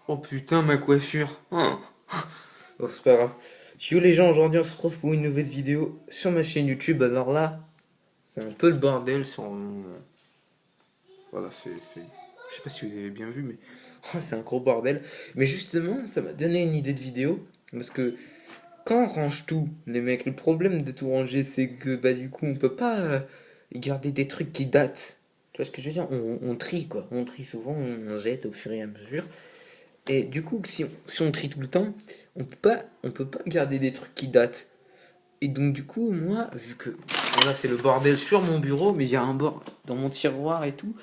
Oh putain, ma coiffure. Oh. Bon, c'est pas grave. Yo les gens, aujourd'hui on se retrouve pour une nouvelle vidéo sur ma chaîne YouTube. Alors là, c'est un peu le bordel sur Voilà, Je sais pas si vous avez bien vu, mais c'est un gros bordel. Mais justement, ça m'a donné une idée de vidéo. Parce que quand on range tout, les mecs, le problème de tout ranger, c'est que bah du coup, on peut pas garder des trucs qui datent. Tu vois ce que je veux dire? On trie quoi. On trie souvent, on jette au fur et à mesure. Et du coup, si on trie tout le temps, on peut pas garder des trucs qui datent. Et donc, du coup, moi, vu que là, c'est le bordel sur mon bureau, mais il y a un bord dans mon tiroir et tout,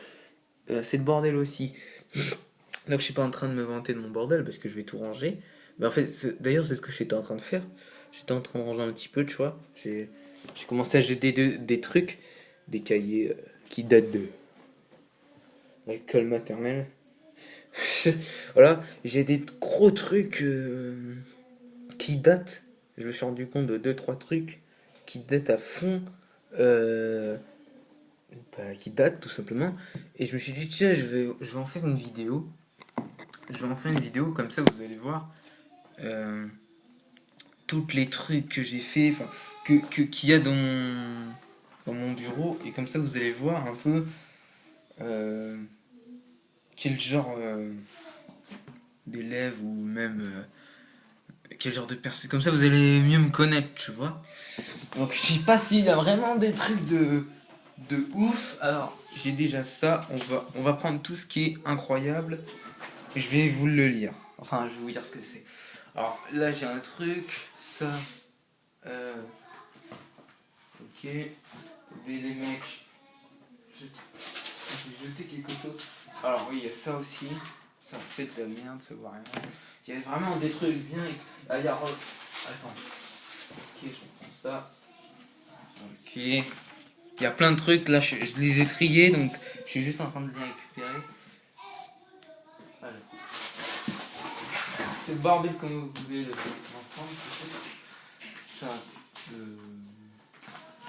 c'est le bordel aussi. Donc, je suis pas en train de me vanter de mon bordel parce que je vais tout ranger. Mais en fait, d'ailleurs, c'est ce que j'étais en train de faire. J'étais en train de ranger un petit peu, tu vois. J'ai commencé à jeter des trucs, des cahiers qui datent de l'école maternelle. Voilà, j'ai des gros trucs qui datent. Je me suis rendu compte de deux trois trucs qui datent à fond. euh, qui datent tout simplement. Et je me suis dit, tiens, je vais en faire une vidéo. Je vais en faire une vidéo, comme ça vous allez voir euh, toutes les trucs que j'ai fait, enfin, qu'il y a dans mon bureau. Et comme ça vous allez voir un peu euh, quel genre d'élève ou même quel genre de personne. Comme ça vous allez mieux me connaître, tu vois. Donc je sais pas s'il y a vraiment des trucs de ouf. Alors j'ai déjà ça. On va prendre tout ce qui est incroyable. Et je vais vous le lire. Enfin, je vais vous dire ce que c'est. Alors là j'ai un truc. Ça. Euh, ok. Les mecs. J'ai jeté quelque chose. Alors oui, il y a ça aussi. Ça en fait de la merde, ça voit rien. Il y a vraiment des trucs bien. Ah, il y a. Attends. Ok, je reprends ça. Ok. Il y a plein de trucs, là je les ai triés, donc je suis juste en train de les récupérer. Voilà. C'est le bordel comme vous pouvez l'entendre. Ça,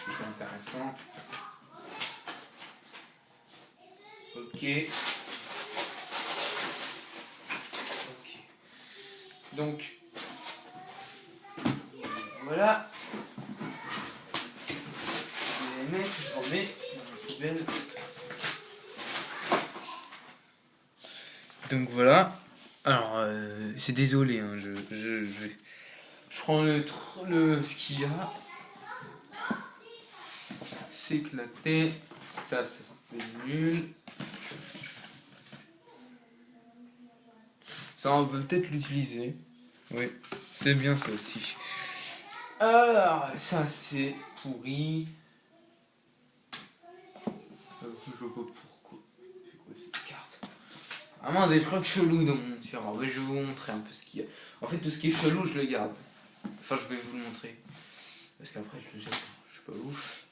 c'est intéressant. Ok. Ok. Donc, voilà. Les mecs, je remets dans la poubelle. Donc voilà. Alors, c'est désolé, hein, je prends ce qu'il y a. C'est éclaté. Ça c'est nul. Ça, on peut peut-être l'utiliser. Oui, c'est bien ça aussi. Alors, ça c'est pourri. Je vois pas pourquoi. C'est quoi cette carte? Vraiment des trucs chelous dans mon tiroir. Je vais vous montrer un peu ce qu'il y a. En fait, tout ce qui est chelou, je le garde. Enfin, je vais vous le montrer. Parce qu'après, je le jette. Je suis pas ouf.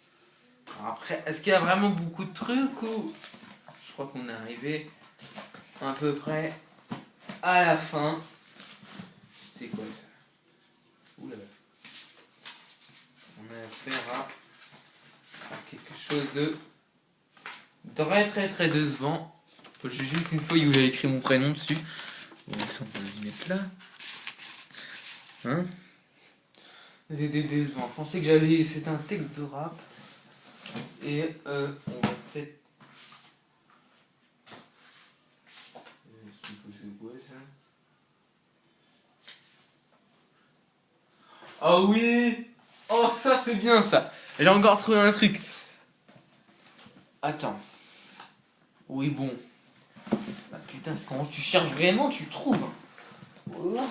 Alors après, est-ce qu'il y a vraiment beaucoup de trucs ou. Je crois qu'on est arrivé à peu près à la fin. C'est quoi ça? Oula. On a affaire à quelque chose de très très très décevant. J'ai juste une feuille où j'ai écrit mon prénom dessus. Bon, ça on peut le mettre là. Hein? C'était décevant. Je pensais que j'allais. C'était un texte de rap. Et on va peut-être. C'est quoi ça? Ah oui! Oh, ça c'est bien ça! J'ai encore trouvé un truc. Attends. Oui, bon. Bah putain, c'est quand tu cherches vraiment, tu trouves. Voilà.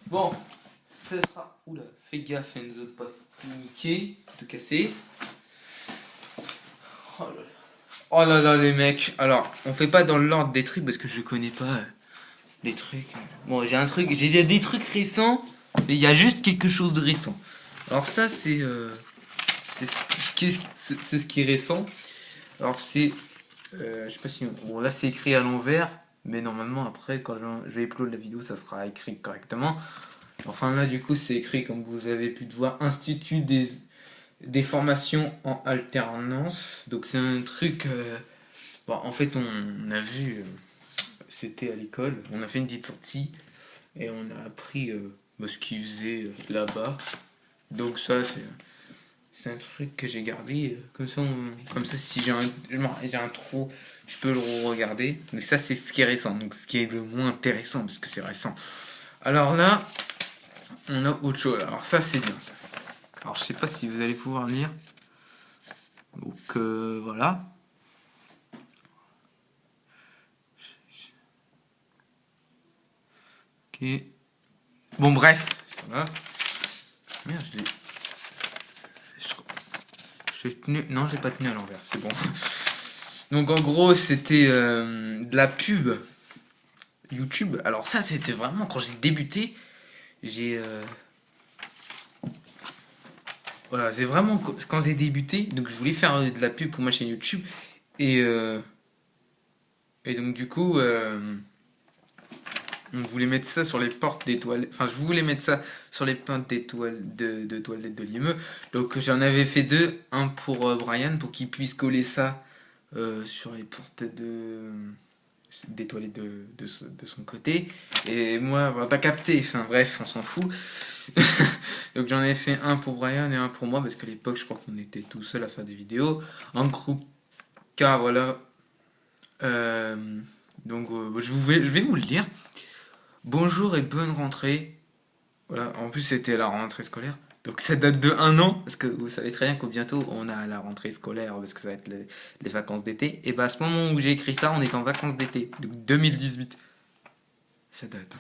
Bon, ce sera. Oula, fais gaffe, Enzo, de pas niquer, de casser. Oh là là. Oh là là, les mecs. Alors, on fait pas dans l'ordre des trucs parce que je connais pas les trucs. Bon, j'ai des trucs récents, mais il y a juste quelque chose de récent. Alors, ça, c'est ce qui est récent. Alors, je sais pas si. Bon, là, c'est écrit à l'envers, mais normalement, après, quand je vais upload la vidéo, ça sera écrit correctement. Enfin, là, du coup, c'est écrit, comme vous avez pu le voir, Institut des formations en alternance. Donc, c'est un truc. Bon, en fait, on a vu c'était à l'école. On a fait une petite sortie et on a appris ce qu'ils faisaient là-bas. Donc ça, c'est un truc que j'ai gardé. Comme ça si j'ai un trou, je peux le regarder. Mais ça, c'est ce qui est récent. Donc ce qui est le moins intéressant, parce que c'est récent. Alors là, on a autre chose. Alors ça, c'est bien ça. Alors je sais pas si vous allez pouvoir lire. Donc voilà. Ok. Bon bref. Ça va. Merde, j'ai tenu. Non, j'ai pas tenu à l'envers. C'est bon. Donc en gros, c'était de la pub YouTube. Alors ça, c'était vraiment quand j'ai débuté. Voilà, c'est vraiment quand j'ai débuté. Donc je voulais faire de la pub pour ma chaîne YouTube. Et, et donc du coup, on voulait mettre ça sur les portes des toilettes. Enfin, je voulais mettre ça sur les portes des toilettes de toilettes de l'immeuble. Donc j'en avais fait deux. Un pour Brian, pour qu'il puisse coller ça sur les portes des toilettes de son côté. Et moi, t'as capté. Enfin bref, on s'en fout. Donc j'en ai fait un pour Brian et un pour moi. Parce qu'à l'époque, je crois qu'on était tout seul à faire des vidéos. En groupe K, voilà. Donc je vais vous le lire. Bonjour et bonne rentrée. Voilà, en plus c'était la rentrée scolaire. Donc ça date de 1 an, parce que vous savez très bien que bientôt on a la rentrée scolaire, parce que ça va être les vacances d'été. Et bah à ce moment où j'ai écrit ça, on est en vacances d'été, donc 2018. Ça date.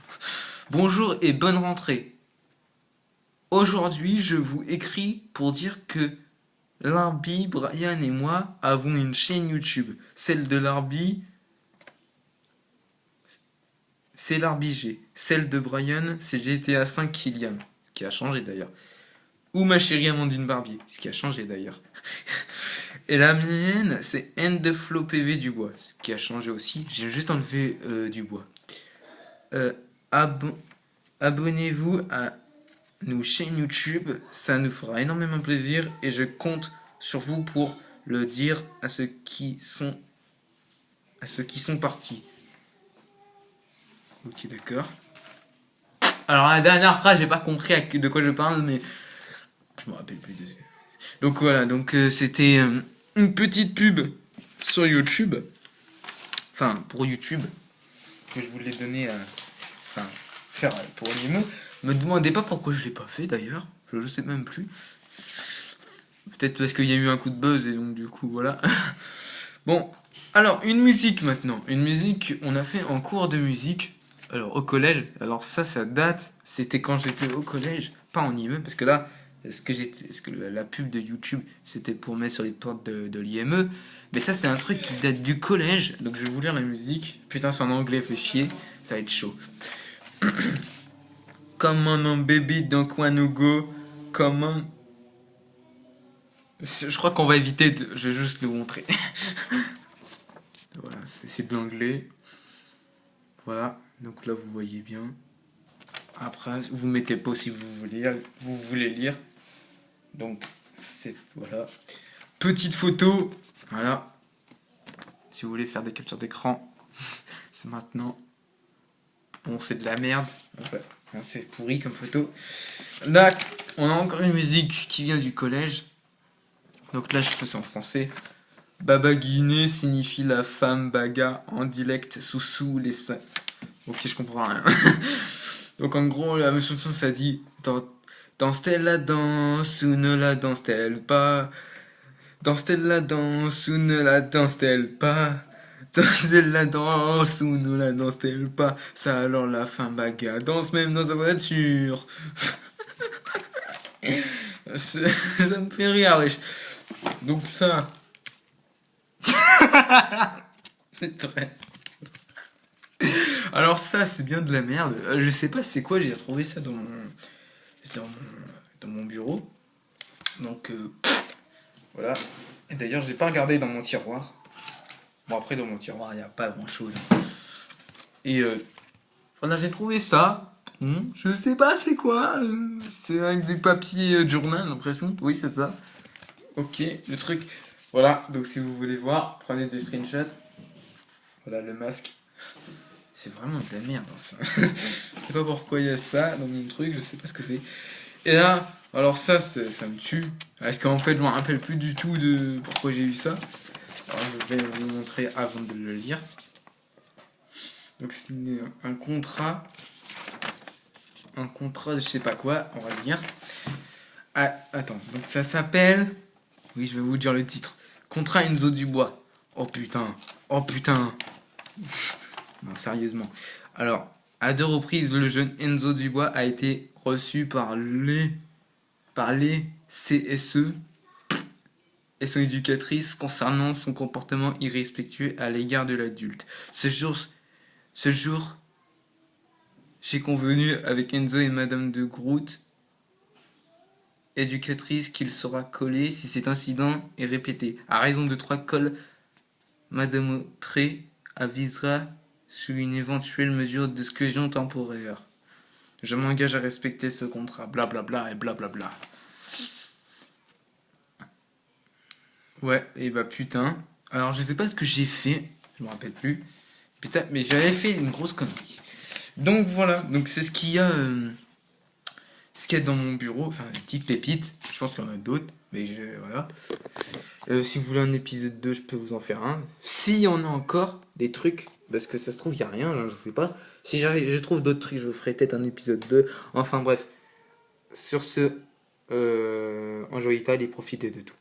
Bonjour et bonne rentrée. Aujourd'hui, je vous écris pour dire que Larbi, Brian et moi avons une chaîne YouTube. Celle de Larbi, c'est l'Arbigé. Celle de Brian, c'est GTA 5 Kylian. Ce qui a changé d'ailleurs. Ou ma chérie Amandine Barbier. Ce qui a changé d'ailleurs. Et la mienne, c'est End de Flow PV Dubois. Ce qui a changé aussi. J'ai juste enlevé Dubois. Abonnez-vous à nos chaînes YouTube. Ça nous fera énormément plaisir. Et je compte sur vous pour le dire à ceux qui sont partis. Ok, d'accord. Alors la dernière phrase, j'ai pas compris de quoi je parle, mais je me rappelle plus. Donc voilà, donc c'était une petite pub sur YouTube, enfin pour YouTube, que je voulais donner, enfin faire pour Nemo. Me demandez pas pourquoi je l'ai pas fait d'ailleurs, je sais même plus. Peut-être parce qu'il y a eu un coup de buzz et donc du coup voilà. Bon, alors une musique maintenant, une musique, on a fait en cours de musique. Alors au collège, alors ça date, c'était quand j'étais au collège, pas en IME, parce que là, la pub de YouTube, c'était pour mettre sur les portes de l'IME, mais ça c'est un truc qui date du collège, donc je vais vous lire la musique. Putain, c'est en anglais, fait chier, ça va être chaud. Come on baby, don't wanna go, come on. Je crois qu'on va éviter, je vais juste le montrer. Voilà, c'est de l'anglais. Voilà, donc là vous voyez bien. Après, vous mettez pause si vous voulez lire. Donc, c'est voilà. Petite photo, voilà. Si vous voulez faire des captures d'écran, c'est maintenant. Bon, c'est de la merde. Enfin, c'est pourri comme photo. Là, on a encore une musique qui vient du collège. Donc là, je fais ça en français. Baba Guiné signifie la femme baga en dialecte sous les seins. Ok, je comprends rien. Donc en gros, la chanson, ça dit danse-t-elle la danse ou ne la danse-t-elle pas? Danse-t-elle la danse ou ne la danse-t-elle pas? Danse-t-elle la danse ou ne la danse-t-elle pas? Ça alors la femme baga danse même dans sa voiture. Ça me fait rire, wesh. Donc ça... c'est vrai. Alors ça, c'est bien de la merde. Je sais pas c'est quoi, j'ai retrouvé ça dans mon bureau. Donc voilà. Et d'ailleurs, j'ai pas regardé dans mon tiroir. Bon, après, dans mon tiroir, il n'y a pas grand chose. Et voilà, j'ai trouvé ça. Je sais pas c'est quoi. C'est avec des papiers de journal, l'impression. Oui, c'est ça. Ok, le truc. Voilà, donc si vous voulez voir, prenez des screenshots. Voilà le masque. C'est vraiment de la merde, hein, ça. Je sais pas pourquoi il y a ça dans mon truc, je sais pas ce que c'est. Et là, alors ça me tue. Parce qu'en fait, je me rappelle plus du tout de pourquoi j'ai eu ça. Alors, je vais vous montrer avant de le lire. Donc, c'est un contrat. Un contrat de je sais pas quoi, on va lire. Ah, attends, donc ça s'appelle. Oui, je vais vous dire le titre. Contrat Enzo Dubois. Oh putain. Oh putain. Non, sérieusement. Alors, à 2 reprises, le jeune Enzo Dubois a été reçu par les CSE et son éducatrice concernant son comportement irrespectueux à l'égard de l'adulte. Ce jour, j'ai convenu avec Enzo et Madame de Groot, éducatrice, qu'il sera collé si cet incident est répété. À raison de 3 cols, Madame Autré avisera sur une éventuelle mesure d'exclusion temporaire. Je m'engage à respecter ce contrat. Blablabla et blablabla. Ouais, et bah putain. Alors je sais pas ce que j'ai fait. Je me rappelle plus. Putain, mais j'avais fait une grosse connerie. Donc voilà. Donc c'est ce qu'il y a dans mon bureau. Enfin, une petite pépite. Je pense qu'il y en a d'autres. Mais voilà. Si vous voulez un épisode 2, je peux vous en faire un. S'il y en a encore des trucs, parce que ça se trouve, il n'y a rien, là, je sais pas. Si je trouve d'autres trucs, je vous ferai peut-être un épisode 2. Enfin bref, sur ce, enjoyez-toi et profitez de tout.